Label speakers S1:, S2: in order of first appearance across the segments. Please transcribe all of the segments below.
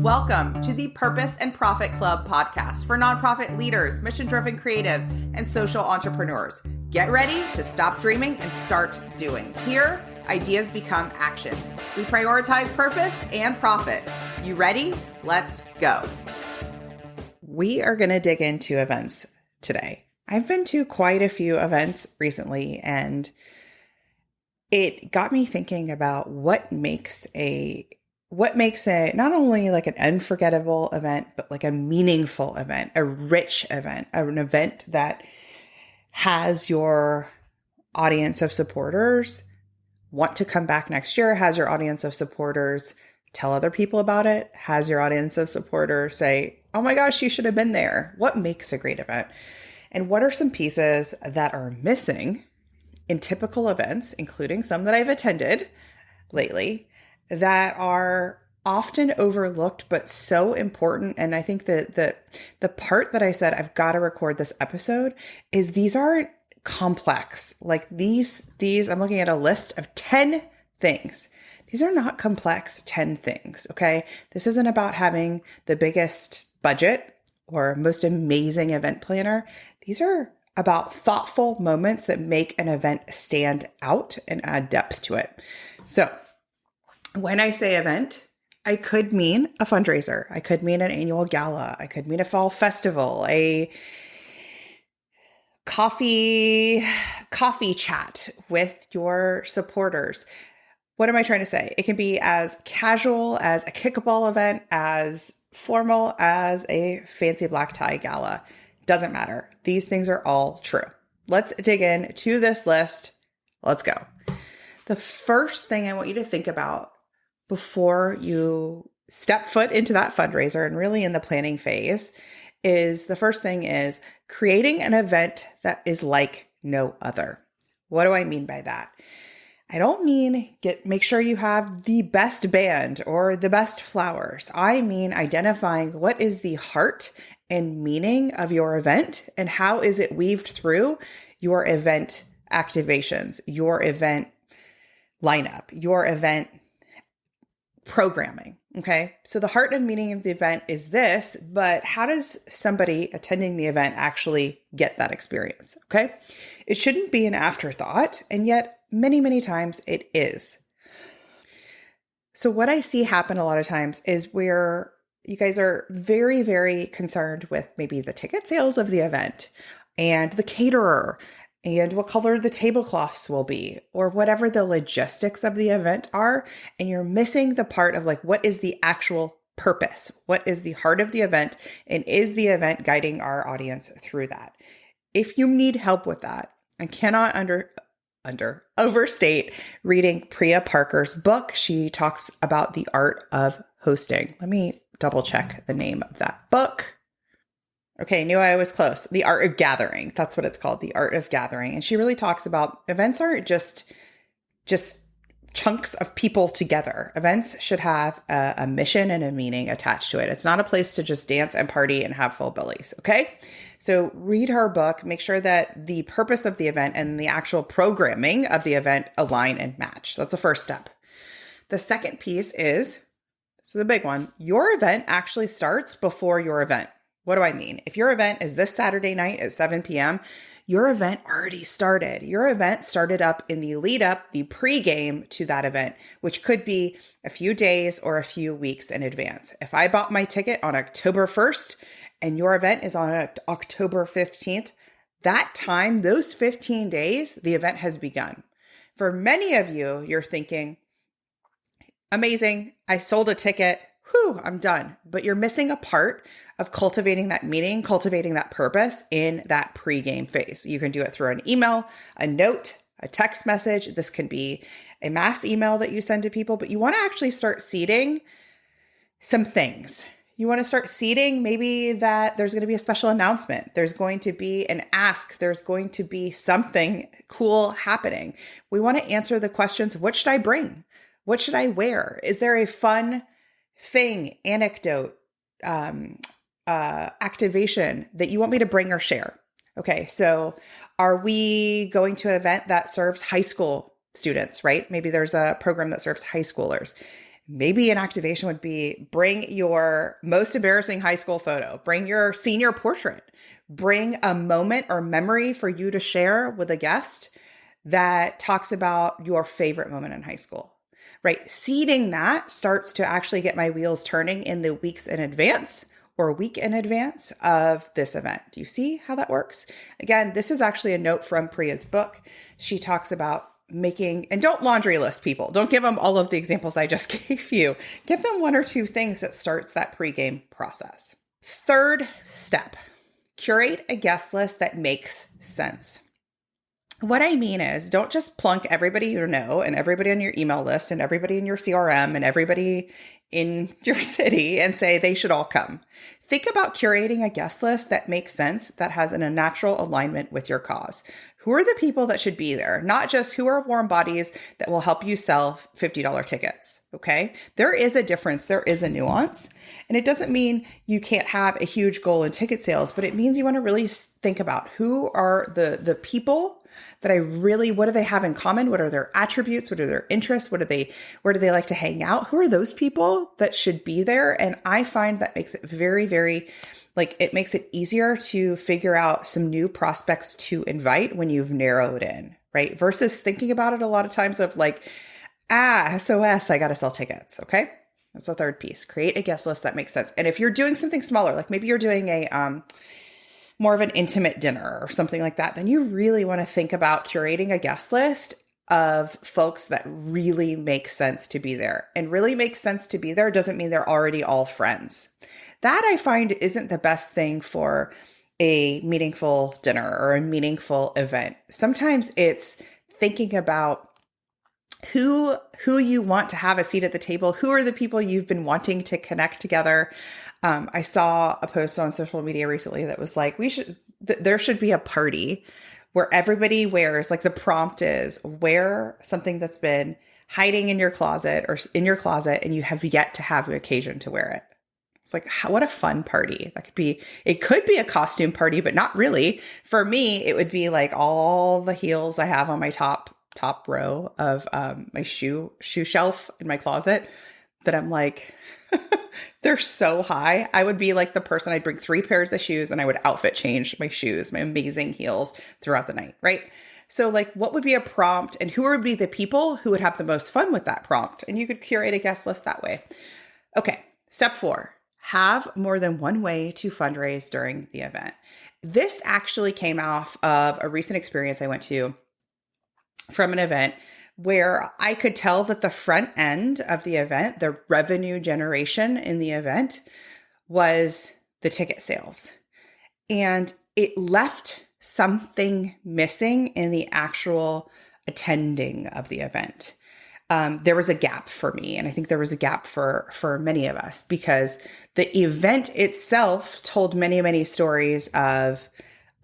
S1: Welcome to the Purpose and Profit Club podcast for nonprofit leaders, mission-driven creatives, and social entrepreneurs. Get ready to stop dreaming and start doing. Here, ideas become action. We prioritize purpose and profit. You ready? Let's go. We are going to dig into events today. I've been to quite a few events recently, and it got me thinking about what makes a not only like an unforgettable event, but like a meaningful event, a rich event, an event that has your audience of supporters want to come back next year, has your audience of supporters tell other people about it, has your audience of supporters say, oh my gosh, you should have been there. What makes a great event? And what are some pieces that are missing in typical events, including some that I've attended lately, that are often overlooked, but so important. And I think that the part that I said, I've got to record this episode, is these aren't complex. Like these, I'm looking at a list of 10 things. These are not complex 10 things. Okay. This isn't about having the biggest budget or most amazing event planner. These are about thoughtful moments that make an event stand out and add depth to it. So when I say event, I could mean a fundraiser. I could mean an annual gala. I could mean a fall festival, a coffee chat with your supporters. What am I trying to say? It can be as casual as a kickball event, as formal as a fancy black tie gala. Doesn't matter. These things are all true. Let's dig in to this list. Let's go. The first thing I want you to think about before you step foot into that fundraiser and really in the planning phase is the first thing is creating an event that is like no other. What do I mean by that? I don't mean make sure you have the best band or the best flowers. I mean identifying what is the heart and meaning of your event and how is it weaved through your event activations, your event lineup, your event programming. Okay. So the heart and meaning of the event is this, but how does somebody attending the event actually get that experience? Okay. It shouldn't be an afterthought. And yet many, many times it is. So what I see happen a lot of times is where you guys are very, very concerned with maybe the ticket sales of the event and the caterer and what color the tablecloths will be, or whatever the logistics of the event are. And you're missing the part of like, what is the actual purpose? What is the heart of the event? And is the event guiding our audience through that? If you need help with that, I cannot overstate reading Priya Parker's book. She talks about the art of hosting. Let me double check the name of that book. Okay, knew I was close. The Art of Gathering. That's what it's called, The Art of Gathering. And she really talks about events aren't just chunks of people together. Events should have a mission and a meaning attached to it. It's not a place to just dance and party and have full bellies, okay? So read her book. Make sure that the purpose of the event and the actual programming of the event align and match. That's the first step. The second piece is, so the big one, your event actually starts before your event. What do I mean? If your event is this Saturday night at 7 p.m., your event already started. Your event started up in the lead up, the pregame to that event, which could be a few days or a few weeks in advance. If I bought my ticket on October 1st and your event is on October 15th, that time, those 15 days, the event has begun. For many of you, you're thinking, amazing, I sold a ticket. Whew, I'm done. But you're missing a part of cultivating that meaning, cultivating that purpose in that pregame phase. You can do it through an email, a note, a text message. This can be a mass email that you send to people, but you want to actually start seeding some things. You want to start seeding maybe that there's going to be a special announcement. There's going to be an ask. There's going to be something cool happening. We want to answer the questions, what should I bring? What should I wear? Is there a fun thing, anecdote, activation that you want me to bring or share? Okay, so are we going to an event that serves high school students, right? Maybe there's a program that serves high schoolers. Maybe an activation would be bring your most embarrassing high school photo, bring your senior portrait, bring a moment or memory for you to share with a guest that talks about your favorite moment in high school, right? Seeding that starts to actually get my wheels turning in the weeks in advance or a week in advance of this event. Do you see how that works? Again, this is actually a note from Priya's book. She talks about making, and don't laundry list people. Don't give them all of the examples I just gave you. Give them one or two things that starts that pregame process. Third step, curate a guest list that makes sense. What I mean is, don't just plunk everybody you know and everybody on your email list and everybody in your CRM and everybody in your city and say they should all come. Think about curating a guest list that makes sense, that has a natural alignment with your cause. Who are the people that should be there? Not just who are warm bodies that will help you sell $50 tickets, okay? There is a difference. There is a nuance. And it doesn't mean you can't have a huge goal in ticket sales, but it means you want to really think about who are the people that what do they have in common? What are their attributes? What are their interests? Where do they like to hang out? Who are those people that should be there? And I find that makes it very, very, it makes it easier to figure out some new prospects to invite when you've narrowed in, right? Versus thinking about it a lot of times of SOS, I got to sell tickets. Okay. That's the third piece. Create a guest list that makes sense. And if you're doing something smaller, like maybe you're doing a, more of an intimate dinner or something like that, then you really want to think about curating a guest list of folks that really make sense to be there. And really makes sense to be there doesn't mean they're already all friends. That I find isn't the best thing for a meaningful dinner or a meaningful event. Sometimes it's thinking about who you want to have a seat at the table. Who are the people you've been wanting to connect together? I saw a post on social media recently that was like, there should be a party where everybody wears, the prompt is wear something that's been hiding in your closet and you have yet to have an occasion to wear it. It's what a fun party. It could be a costume party, but not really. For me, it would be all the heels I have on my top row of my shoe shelf in my closet that I'm they're so high. I would be the person, I'd bring 3 pairs of shoes and I would outfit change my shoes, my amazing heels throughout the night, right? So what would be a prompt and who would be the people who would have the most fun with that prompt? And you could curate a guest list that way. Okay, step 4, have more than one way to fundraise during the event. This actually came off of a recent experience I went to from an event where I could tell that the front end of the event, the revenue generation in the event, was the ticket sales. And it left something missing in the actual attending of the event. There was a gap for me, and I think there was a gap for many of us, because the event itself told many, many stories of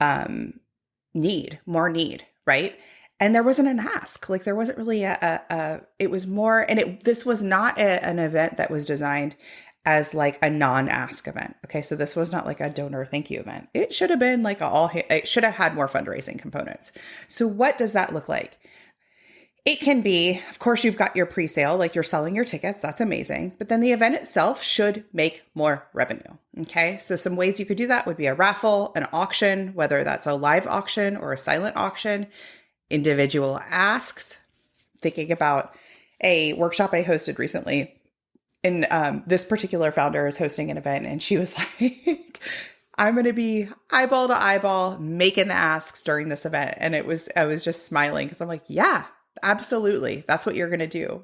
S1: more need, right? And there wasn't an ask. There wasn't really it was more, and this was not an event that was designed as a non-ask event. Okay. So this was not a donor thank you event. It should have been it should have had more fundraising components. So what does that look like? It can be, of course, you've got your pre-sale, you're selling your tickets. That's amazing. But then the event itself should make more revenue. Okay. So some ways you could do that would be a raffle, an auction, whether that's a live auction or a silent auction, individual asks. Thinking about a workshop I hosted recently, and this particular founder is hosting an event, and she was I'm going to be eyeball to eyeball making the asks during this event. And I was just smiling because I'm yeah, absolutely. That's what you're going to do.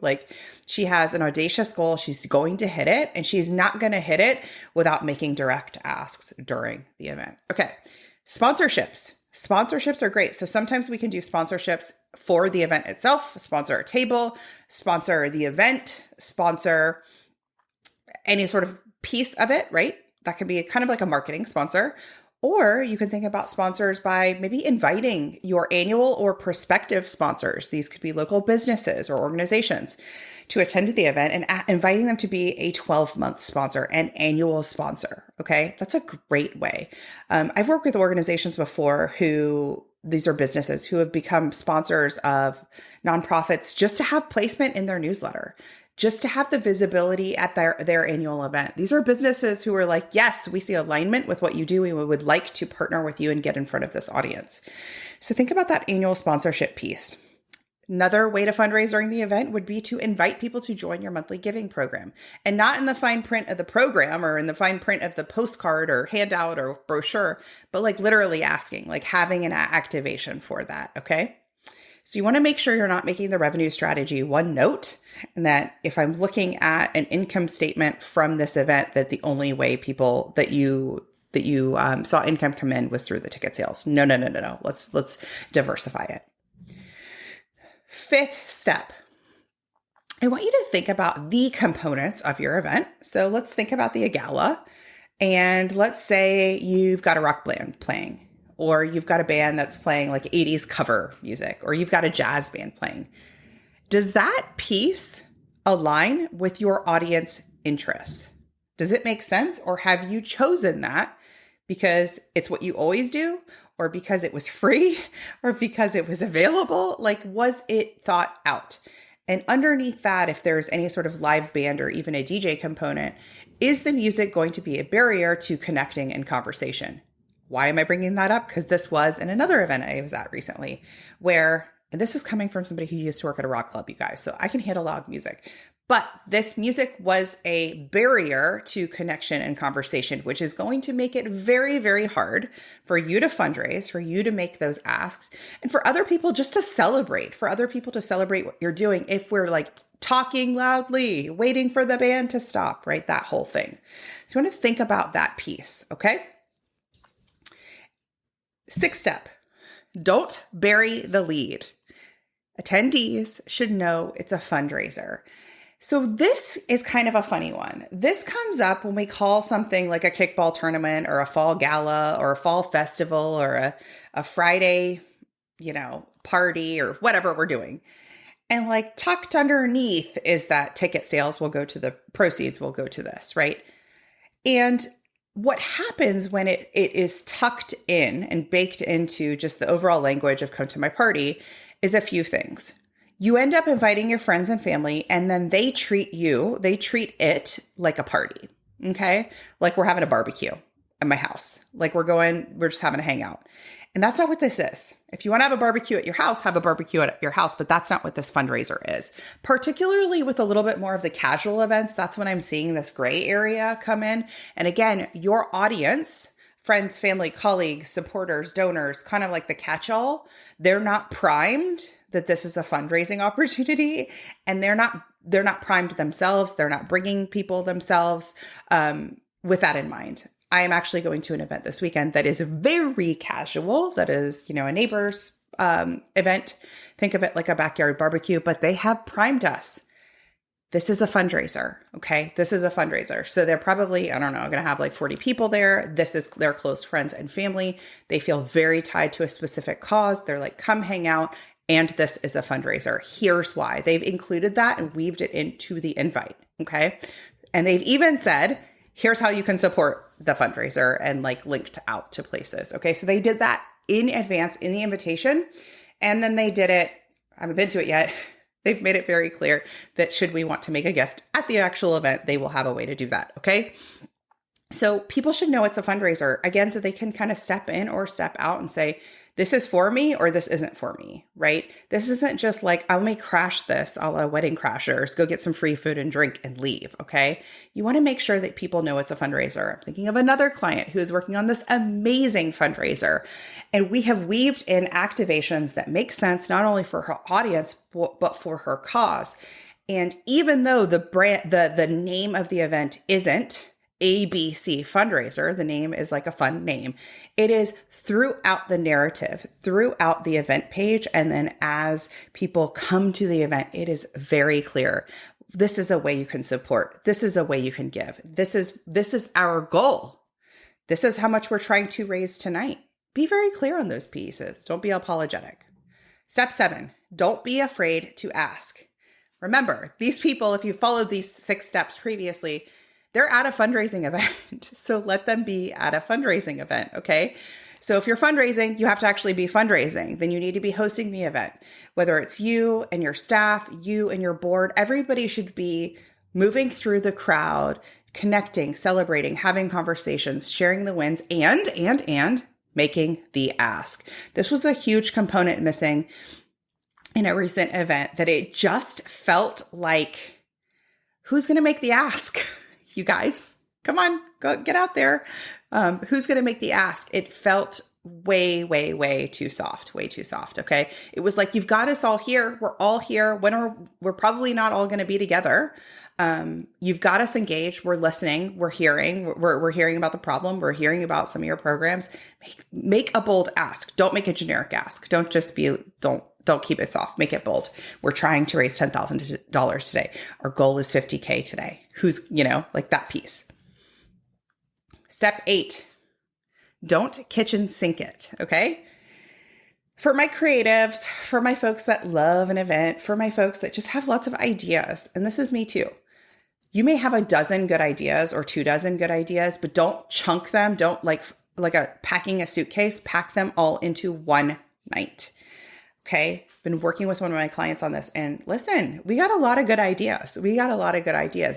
S1: She has an audacious goal. She's going to hit it, and she's not going to hit it without making direct asks during the event. Okay. Sponsorships. Sponsorships are great. So sometimes we can do sponsorships for the event itself, sponsor a table, sponsor the event, sponsor any sort of piece of it, right? That can be kind of like a marketing sponsor. Or you can think about sponsors by maybe inviting your annual or prospective sponsors. These could be local businesses or organizations to attend to the event and inviting them to be a 12-month sponsor, an annual sponsor. Okay. That's a great way. I've worked with organizations before these are businesses who have become sponsors of nonprofits just to have placement in their newsletter. just to have the visibility at their annual event. These are businesses who are like, yes, we see alignment with what you do. We would like to partner with you and get in front of this audience. So think about that annual sponsorship piece. Another way to fundraise during the event would be to invite people to join your monthly giving program, and not in the fine print of the program or in the fine print of the postcard or handout or brochure, but like literally asking, like having an activation for that. Okay. So you want to make sure you're not making the revenue strategy one note, and that if I'm looking at an income statement from this event, that the only way people that you saw income come in was through the ticket sales. No. Let's diversify it. Fifth step, I want you to think about the components of your event. So let's think about the gala, and let's say you've got a rock band playing, or you've got a band that's playing like 80s cover music, or you've got a jazz band playing. Does that piece align with your audience interests? Does it make sense? Or have you chosen that because it's what you always do, or because it was free, or because it was available? Like, was it thought out? And underneath that, if there's any sort of live band or even a DJ component, is the music going to be a barrier to connecting and conversation? Why am I bringing that up? Because this was in another event I was at recently where, and this is coming from somebody who used to work at a rock club, you guys, so I can handle loud music. But this music was a barrier to connection and conversation, which is going to make it very, very hard for you to fundraise, for you to make those asks, and for other people just to celebrate, what you're doing if we're like talking loudly, waiting for the band to stop, right? That whole thing. So you want to think about that piece, okay? Sixth step, don't bury the lead. Attendees should know it's a fundraiser. So this is kind of a funny one. This comes up when we call something like a kickball tournament or a fall gala or a fall festival or a Friday, party or whatever we're doing. And like tucked underneath is that ticket sales will go to the proceeds will go to this, right? And what happens when it is tucked in and baked into just the overall language of come to my party is a few things. You end up inviting your friends and family, and then they treat it like a party. Okay. Like we're having a barbecue at my house. Like we're just having a hangout. And that's not what this is. If you want to have a barbecue at your house, have a barbecue at your house, but that's not what this fundraiser is. Particularly with a little bit more of the casual events, that's when I'm seeing this gray area come in. And again, your audience, friends, family, colleagues, supporters, donors, kind of like the catch-all, they're not primed that this is a fundraising opportunity, and they're not primed themselves. They're not bringing people themselves with that in mind. I am actually going to an event this weekend that is very casual. That is, a neighbor's event. Think of it like a backyard barbecue, but they have primed us. This is a fundraiser. Okay. This is a fundraiser. So they're probably, going to have like 40 people there. This is their close friends and family. They feel very tied to a specific cause. They're like, come hang out. And this is a fundraiser. Here's why. They've included that and weaved it into the invite. Okay. And they've even said, here's how you can support the fundraiser, and like linked out to places. Okay. So they did that in advance in the invitation. And then they did it. I haven't been to it yet. They've made it very clear that should we want to make a gift at the actual event, they will have a way to do that. Okay. So people should know it's a fundraiser, again, so they can kind of step in or step out and say, this is for me or this isn't for me, right? This isn't just like, I may crash this a la Wedding Crashers, go get some free food and drink and leave, okay? You want to make sure that people know it's a fundraiser. I'm thinking of another client who is working on this amazing fundraiser, and we have weaved in activations that make sense not only for her audience, but for her cause. And even though the name of the event isn't ABC fundraiser, the name is like a fun name. It is throughout the narrative, throughout the event page. And then as people come to the event, it is very clear. This is a way you can support. This is a way you can give. This is our goal. This is how much we're trying to raise tonight. Be very clear on those pieces. Don't be apologetic. Step 7, don't be afraid to ask. Remember, these people, if you followed these 6 steps previously, they're at a fundraising event. So let them be at a fundraising event, okay? So if you're fundraising, you have to actually be fundraising. Then you need to be hosting the event. Whether it's you and your staff, you and your board, everybody should be moving through the crowd, connecting, celebrating, having conversations, sharing the wins, and making the ask. This was a huge component missing in a recent event, that it just felt like, who's going to make the ask? You guys, come on, go get out there. Who's going to make the ask? It felt way too soft, Okay. It was like, you've got us all here. We're all here. We're probably not all going to be together. You've got us engaged. We're listening. We're hearing. We're hearing about the problem. We're hearing about some of your programs. Make a bold ask. Don't make a generic ask. Don't keep it soft. Make it bold. We're trying to raise $10,000 today. Our goal is $50K today. Who's, like that piece. Step 8, don't kitchen sink it. Okay. For my creatives, for my folks that love an event, for my folks that just have lots of ideas, and this is me too. You may have a dozen good ideas or 24 good ideas, but don't chunk them. Don't like packing a suitcase, pack them all into one night. Okay. Been working with one of my clients on this, and listen, we got a lot of good ideas.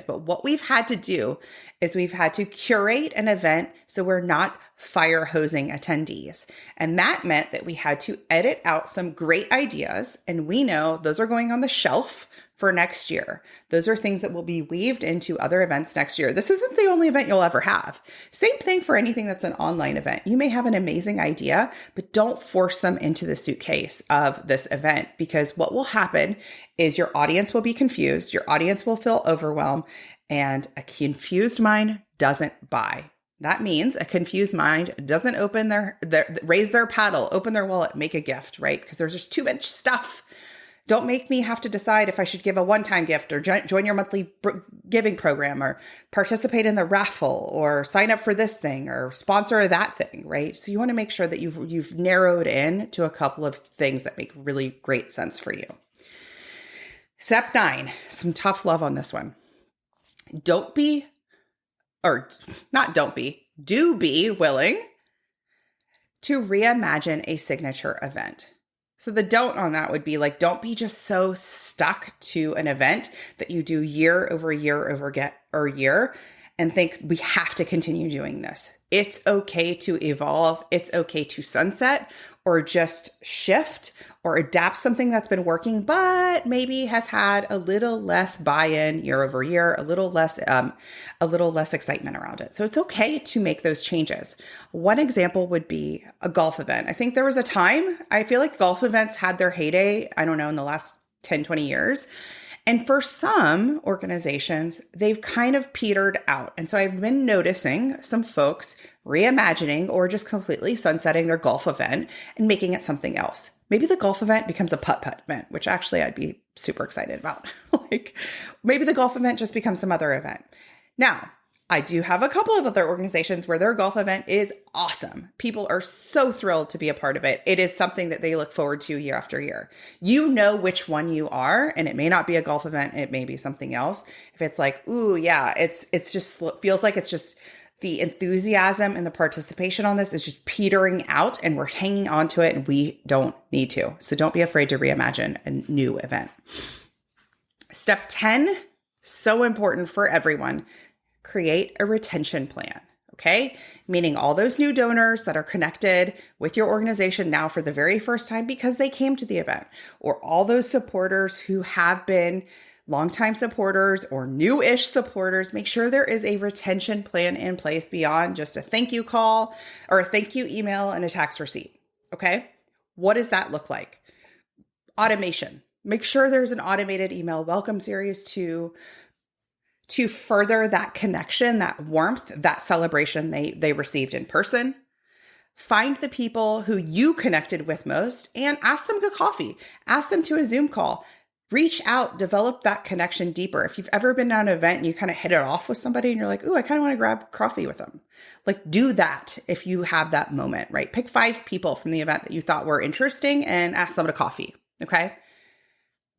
S1: But what we've had to do is we've had to curate an event so we're not fire hosing attendees. And that meant that we had to edit out some great ideas. And we know those are going on the shelf for next year. Those are things that will be weaved into other events next year. This isn't the only event you'll ever have. Same thing for anything that's an online event. You may have an amazing idea, but don't force them into the suitcase of this event, because what will happen is your audience will be confused. Your audience will feel overwhelmed, and a confused mind doesn't buy. That means a confused mind doesn't raise their paddle, open their wallet, make a gift, right? Because there's just too much stuff. Don't make me have to decide if I should give a one-time gift or join your monthly giving program or participate in the raffle or sign up for this thing or sponsor that thing, right? So you want to make sure that you've narrowed in to a couple of things that make really great sense for you. Step 9, some tough love on this one. Do be willing to reimagine a signature event. So the don't on that would be like, don't be just so stuck to an event that you do year over year and think we have to continue doing this. It's okay to evolve. It's okay to sunset or just shift or adapt something that's been working, but maybe has had a little less buy-in year over year, a little less excitement around it. So it's okay to make those changes. One example would be a golf event. I think there was a time, I feel like golf events had their heyday, I don't know, in the last 10, 20 years. And for some organizations, they've kind of petered out. And so I've been noticing some folks reimagining or just completely sunsetting their golf event and making it something else. Maybe the golf event becomes a putt-putt event, which actually I'd be super excited about. Like maybe the golf event just becomes some other event. Now, I do have a couple of other organizations where their golf event is awesome. People are so thrilled to be a part of it. It is something that they look forward to year after year. You know which one you are, and it may not be a golf event. It may be something else. If it's like, ooh, yeah, it's just feels like it's just the enthusiasm and the participation on this is just petering out and we're hanging on to it and we don't need to. So don't be afraid to reimagine a new event. Step 10, so important for everyone. Create a retention plan, okay? Meaning all those new donors that are connected with your organization now for the very first time because they came to the event, or all those supporters who have been longtime supporters or new-ish supporters. Make sure there is a retention plan in place beyond just a thank you call or a thank you email and a tax receipt, okay? What does that look like? Automation. Make sure there's an automated email welcome series to further that connection, that warmth, that celebration they received in person. Find the people who you connected with most and ask them to coffee. Ask them to a Zoom call. Reach out, develop that connection deeper. If you've ever been at an event and you kind of hit it off with somebody and you're like, ooh, I kind of want to grab coffee with them. Like do that if you have that moment, right? Pick 5 people from the event that you thought were interesting and ask them to coffee, okay?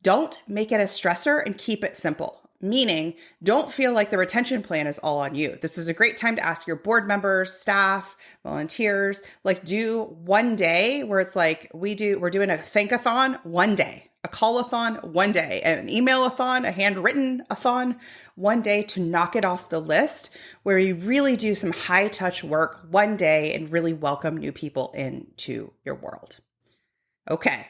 S1: Don't make it a stressor and keep it simple. Meaning, don't feel like the retention plan is all on you. This is a great time to ask your board members, staff, volunteers, like do one day where it's like we're doing a thankathon one day, a call-a-thon one day, an email-a-thon, a handwritten-a-thon one day to knock it off the list, where you really do some high-touch work one day and really welcome new people into your world. Okay.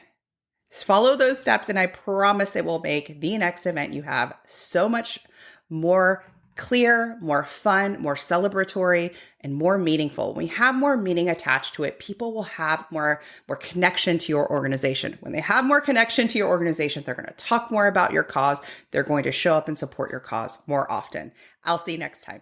S1: Follow those steps, and I promise it will make the next event you have so much more clear, more fun, more celebratory, and more meaningful. When we have more meaning attached to it, people will have more connection to your organization. When they have more connection to your organization, they're going to talk more about your cause. They're going to show up and support your cause more often. I'll see you next time.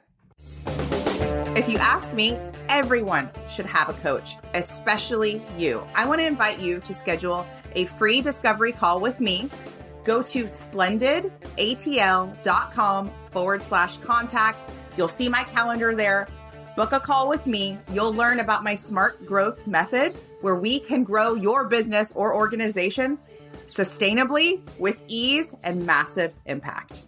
S1: If you ask me, everyone should have a coach, especially you. I want to invite you to schedule a free discovery call with me. Go to splendidatl.com/contact. You'll see my calendar there. Book a call with me. You'll learn about my smart growth method, where we can grow your business or organization sustainably with ease and massive impact.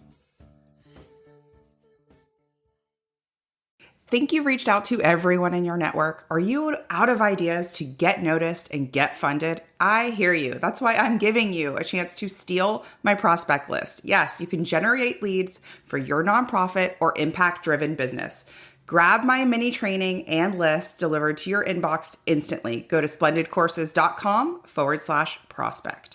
S1: Think you've reached out to everyone in your network? Are you out of ideas to get noticed and get funded? I hear you. That's why I'm giving you a chance to steal my prospect list. Yes, you can generate leads for your nonprofit or impact-driven business. Grab my mini training and list delivered to your inbox instantly. Go to splendidcourses.com/prospect.